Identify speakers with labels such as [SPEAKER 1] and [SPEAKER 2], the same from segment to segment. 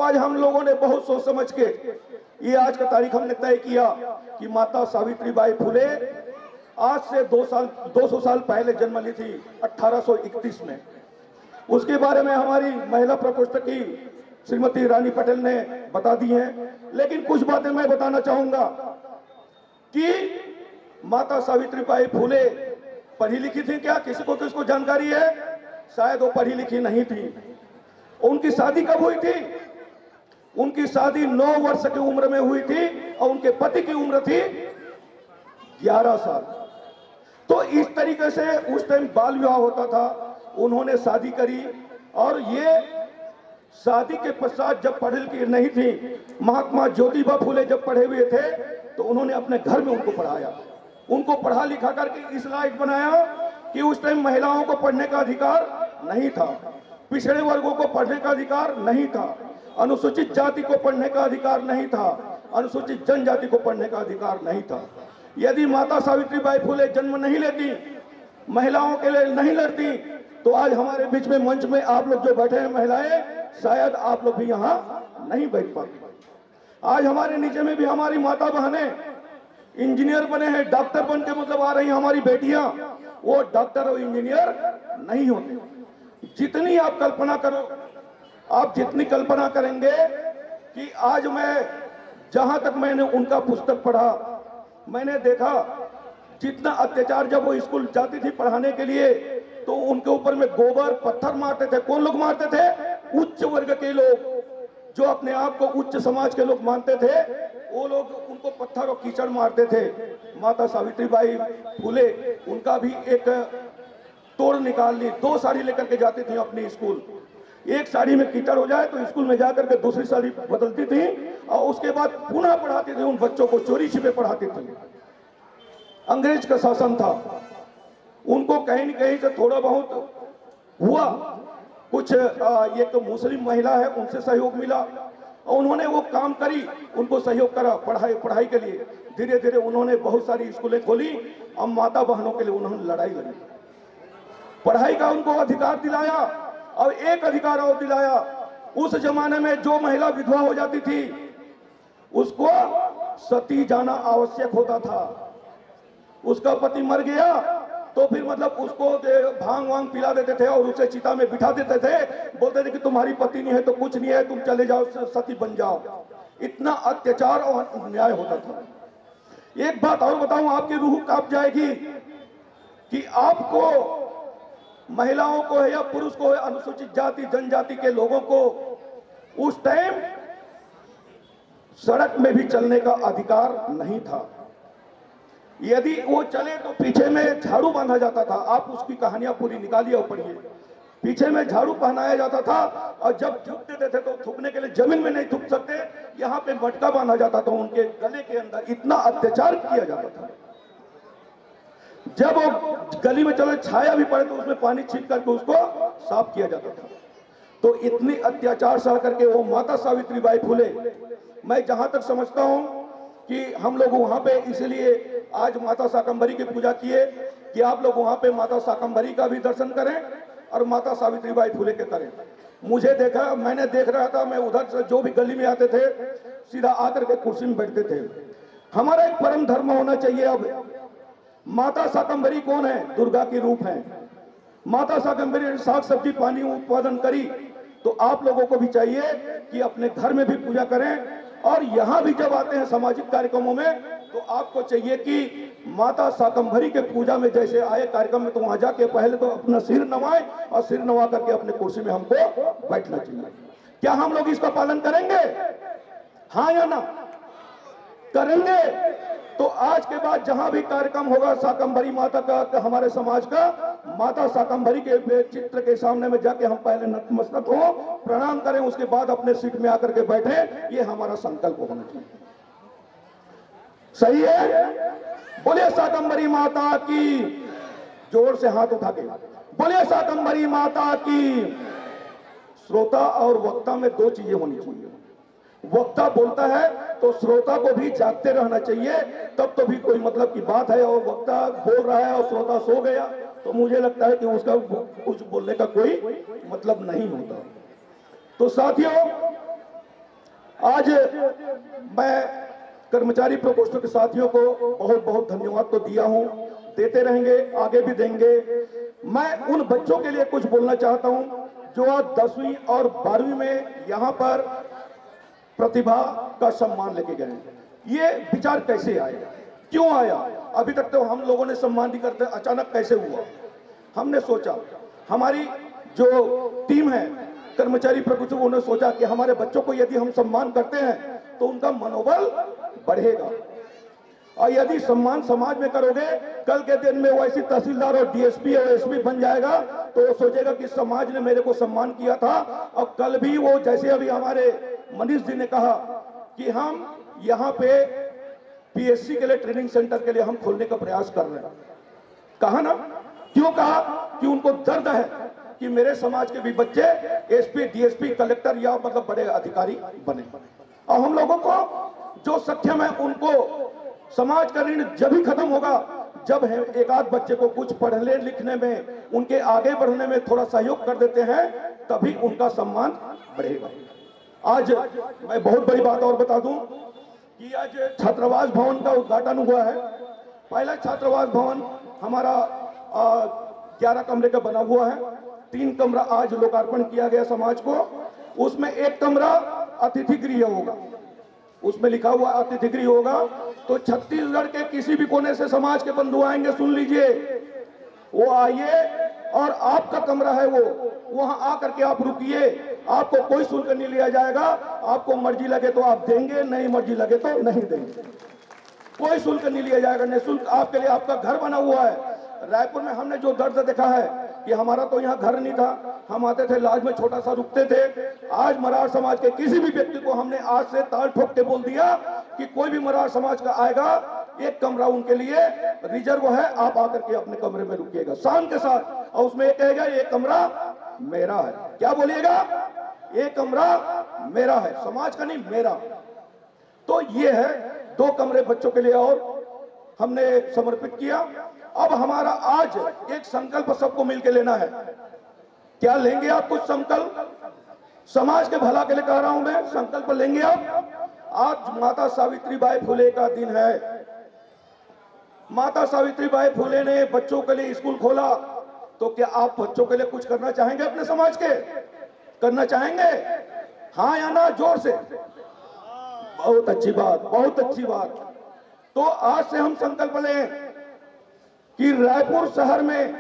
[SPEAKER 1] आज हम लोगों ने बहुत सोच समझ के ये आज का तारीख हमने तय किया कि माता सावित्रीबाई फुले आज से 200 साल पहले जन्म ली थी 1831 में। उसके बारे में हमारी महिला प्रकोष्ठ की श्रीमती रानी पटेल ने बता दी है, लेकिन कुछ बातें मैं बताना चाहूंगा कि माता सावित्रीबाई फुले पढ़ी लिखी थी क्या? किसको जानकारी है? शायद वो पढ़ी लिखी नहीं थी। उनकी शादी कब हुई थी? उनकी शादी 9 वर्ष की उम्र में हुई थी और उनके पति की उम्र थी 11 साल। तो इस तरीके से उस टाइम बाल विवाह होता था। उन्होंने शादी करी और ये शादी के पश्चात जब पढ़ी लिखी नहीं थी, महात्मा ज्योतिबा फुले जब पढ़े हुए थे तो उन्होंने अपने घर में उनको पढ़ाया, उनको पढ़ा लिखा करके इस लायक बनाया कि उस टाइम महिलाओं को पढ़ने का अधिकार नहीं था, पिछड़े वर्गों को पढ़ने का अधिकार नहीं था, अनुसूचित जाति को पढ़ने का अधिकार नहीं था, अनुसूचित जनजाति को पढ़ने का अधिकार नहीं था। यदि माता सावित्रीबाई फुले जन्म नहीं लेती, महिलाओं के लिए नहीं लड़ती, तो आज हमारे बीच में मंच में आप लोग जो बैठे हैं महिलाएं, शायद आप लोग भी यहां नहीं बैठ पाते। आज हमारे नीचे में भी हमारी माता बहनें इंजीनियर बने हैं, डॉक्टर बन के मतलब आ रही हैं हमारी बेटियां, वो डॉक्टर और इंजीनियर नहीं होते। जितनी आप कल्पना करो, आप जितनी कल्पना करेंगे कि आज मैं जहां तक मैंने उनका पुस्तक पढ़ा, मैंने देखा जितना अत्याचार जब वो स्कूल जाती थी पढ़ाने के लिए तो उनके ऊपर में गोबर पत्थर मारते थे। कौन लोग मारते थे? उच्च वर्ग के लोग, जो अपने आप को उच्च समाज के लोग मानते थे, वो लोग उनको पत्थर और कीचड़ मारते थे। माता सावित्रीबाई फुले उनका भी एक तोड़ निकाल ली। 2 साड़ी लेकर के जाती थी अपनी स्कूल। एक साड़ी में कीचड़ हो जाए तो स्कूल में जाकर के दूसरी साड़ी बदलती थी और उसके बाद पुनः पढ़ाती थी। उन बच्चों को चोरी छिपे पढ़ाती थी। अंग्रेज का शासन था, उनको कहीं न कहीं से थोड़ा बहुत हुआ, कुछ एक मुस्लिम महिला है उनसे सहयोग मिला और उन्होंने वो काम करी, उनको सहयोग करा पढ़ाई के लिए। धीरे धीरे उन्होंने बहुत सारी स्कूलें खोली और माता बहनों के लिए उन्होंने लड़ाई लड़ी, पढ़ाई का उनको अधिकार दिलाया। और एक अधिकार और दिलाया, उस जमाने में जो महिला विधवा हो जाती थी उसको सती जाना आवश्यक होता था। उसका पति मर गया तो फिर मतलब उसको भांग वांग पिला देते थे और उसे चिता में बिठा देते थे, बोलते थे कि तुम्हारी पति नहीं है तो कुछ नहीं है, तुम चले जाओ, सती बन जाओ। इतना अत्याचार और अन्याय होता था। एक बात और बताऊं, आपकी रूह कांप जाएगी कि आपको, महिलाओं को है या पुरुष को है, अनुसूचित जाति जनजाति के लोगों को उस टाइम सड़क में भी चलने का अधिकार नहीं था। यदि वो चले तो पीछे में झाड़ू बांधा जाता था। आप उसकी कहानियां पूरी निकालिए और पढ़िए। पीछे में झाड़ू पहनाया जाता था और जब थूकते थे तो थूकने के लिए जमीन में नहीं थूक सकते, यहाँ पे मटका बांधा जाता था उनके गले के अंदर। इतना अत्याचार किया जाता था। जब वो गली में चले, छाया भी पड़े तो उसमें पानी छींट करके उसको साफ किया जाता था। तो इतनी अत्याचार सह करके वो माता सावित्रीबाई फुले, मैं जहां तक समझता हूं कि हम लोग वहां पे इसलिए आज माता शाकंभरी की पूजा किए कि आप लोग वहां पे माता शाकंभरी का भी दर्शन करें और माता सावित्रीबाई फुले के करें। मैंने देख रहा था, मैं उधर से जो भी गली में आते थे सीधा आकर के कुर्सी में बैठते थे। हमारा एक परम धर्म होना चाहिए। अब माता शाकंभरी कौन है? दुर्गा की रूप है। माता शाकंभरी ने साग सब्जी पानी उत्पादन करी, तो आप लोगों को भी चाहिए कि अपने घर में भी पूजा करें। और यहां भी जब आते हैं सामाजिक कार्यक्रमों में तो आपको चाहिए कि माता शाकंभरी के पूजा में जैसे आए कार्यक्रम में, तो वहां जाके पहले तो अपना सिर नवाएं और सिर नवा करके अपने कुर्सी में हमको बैठना चाहिए। क्या हम लोग इसका पालन करेंगे? हाँ या ना? करेंगे तो आज के बाद जहां भी कार्यक्रम होगा शाकंभरी माता का, हमारे समाज का, माता शाकंभरी के चित्र के सामने में जाके हम पहले नतमस्तक हो, प्रणाम करें, उसके बाद अपने सीट में आकर के बैठे। ये हमारा संकल्प होना चाहिए। सही है? बोलिए शाकंभरी माता की, जोर से हाथ उठा के बोलिए शाकंभरी माता की। श्रोता और वक्ता में 2 चीजें होनी चाहिए। वक्ता बोलता है तो श्रोता को भी जागते रहना चाहिए, तब तो भी कोई मतलब की बात है। और वक्ता बोल रहा है और श्रोता सो गया तो मुझे लगता है कि उसका कुछ बोलने का कोई मतलब नहीं होता। तो साथियों, आज मैं कर्मचारी प्रकोष्ठों के साथियों को बहुत बहुत धन्यवाद तो दिया हूं, देते रहेंगे, आगे भी देंगे। मैं उन बच्चों के लिए कुछ बोलना चाहता हूं जो आज 10वीं और 12वीं में यहां पर प्रतिभा का सम्मान लेके गए। ये विचार कैसे आया, क्यों आया? अभी तक तो हम लोगों ने सम्मान नहीं करते, अचानक कैसे हुआ? हमने सोचा, हमारी जो टीम है कर्मचारी प्रकोष्ठों, उन्होंने सोचा कि हमारे बच्चों को यदि हम सम्मान करते हैं तो उनका मनोबल बढ़ेगा, और यदि सम्मान समाज में करोगे, कल के दिन में वो ऐसी तहसीलदार और डीएसपी और एसपी बन जाएगा तो वो सोचेगा कि समाज ने मेरे को सम्मान किया था। और कल भी वो, जैसे अभी हमारे मनीष जी ने कहा कि हम यहाँ पे पीएससी के लिए ट्रेनिंग सेंटर के लिए हम खोलने का प्रयास कर रहे हैं, कहा ना? क्यों कहा? कि उनको दर्द है कि मेरे समाज के भी बच्चे एसपी, डीएसपी, कलेक्टर या मतलब बड़े अधिकारी बने। और हम लोगों को जो सक्षम है, उनको समाज का ऋण जब ही खत्म होगा जब एक आध बच्चे को कुछ पढ़ने लिखने में, उनके आगे बढ़ने में थोड़ा सहयोग कर देते हैं, तभी उनका सम्मान बढ़ेगा। आज मैं बहुत बड़ी बात और बता दूं कि आज छात्रावास भवन का उद्घाटन हुआ है। पहला छात्रावास भवन हमारा 11 कमरे का बना हुआ है। 3 कमरा आज लोकार्पण किया गया समाज को। उसमें 1 कमरा अतिथि गृह होगा, उसमें लिखा हुआ अतिथि गृह होगा। तो छत्तीसगढ़ के किसी भी कोने से समाज के बंधु आएंगे, सुन लीजिए, वो आइए और आपका कमरा है वो, वहां आकर के आप रुकिए, आपको कोई शुल्क नहीं लिया जाएगा। आपको मर्जी लगे तो आप देंगे, नहीं मर्जी लगे तो नहीं देंगे, कोई शुल्क नहीं लिया जाएगा, निःशुल्क आपके लिए आपका घर बना हुआ है। रायपुर में हमने जो दर्द देखा है कि हमारा तो यहाँ घर नहीं था, हम आते थे लाज में छोटा सा रुकते थे। आज मरार समाज के किसी भी व्यक्ति को हमने आज से ताल ठोक के बोल दिया कि कोई भी मरार समाज का आएगा, 1 कमरा उनके लिए रिजर्व है, आप आकर के अपने कमरे में रुकिएगा शान के साथ, और उसमें एक कहेगा ये कमरा मेरा है। क्या बोलिएगा? ये कमरा मेरा है, समाज का नहीं, मेरा। तो ये है 2 कमरे बच्चों के लिए और हमने समर्पित किया। अब हमारा आज एक संकल्प सबको मिलकर लेना है। क्या लेंगे आप? कुछ संकल्प समाज के भला के लिए कह रहा हूं मैं, संकल्प लेंगे आप? आज माता सावित्रीबाई फुले का दिन है। माता सावित्रीबाई फुले ने बच्चों के लिए स्कूल खोला, तो क्या आप बच्चों के लिए कुछ करना चाहेंगे? अपने समाज के करना चाहेंगे? हाँ या ना? जोर से। बहुत अच्छी बात, बहुत अच्छी बात। तो आज से हम संकल्प लें कि रायपुर शहर में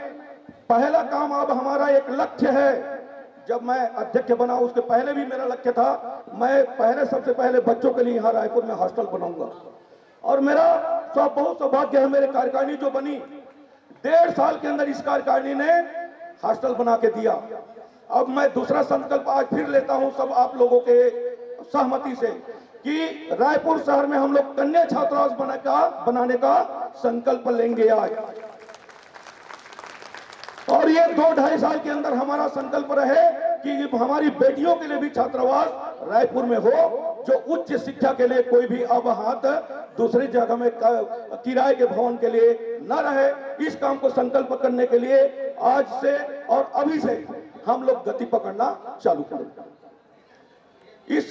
[SPEAKER 1] पहला काम अब हमारा एक लक्ष्य है। जब मैं अध्यक्ष बना उसके पहले भी मेरा लक्ष्य था, मैं सबसे पहले बच्चों के लिए यहाँ रायपुर में हॉस्टल बनाऊंगा। और मेरा बहुत सौभाग्य है, मेरे कार्यकारिणी जो बनी 1.5 साल के अंदर इस कार्यकारिणी ने हॉस्टल बना के दिया। अब मैं दूसरा संकल्प आज फिर लेता हूं सब आप लोगों के सहमति से कि रायपुर शहर में हम लोग कन्या छात्रावास बनाने का संकल्प लेंगे आज। और ये 2-2.5 साल के अंदर हमारा संकल्प रहे कि हमारी बेटियों के लिए भी छात्रावास रायपुर में हो, जो उच्च शिक्षा के लिए कोई भी अब हाथ दूसरी जगह में किराए के भवन के लिए न रहे। इस काम को संकल्प करने के लिए आज से और अभी से हम लोग गति पकड़ना चालू करें। इस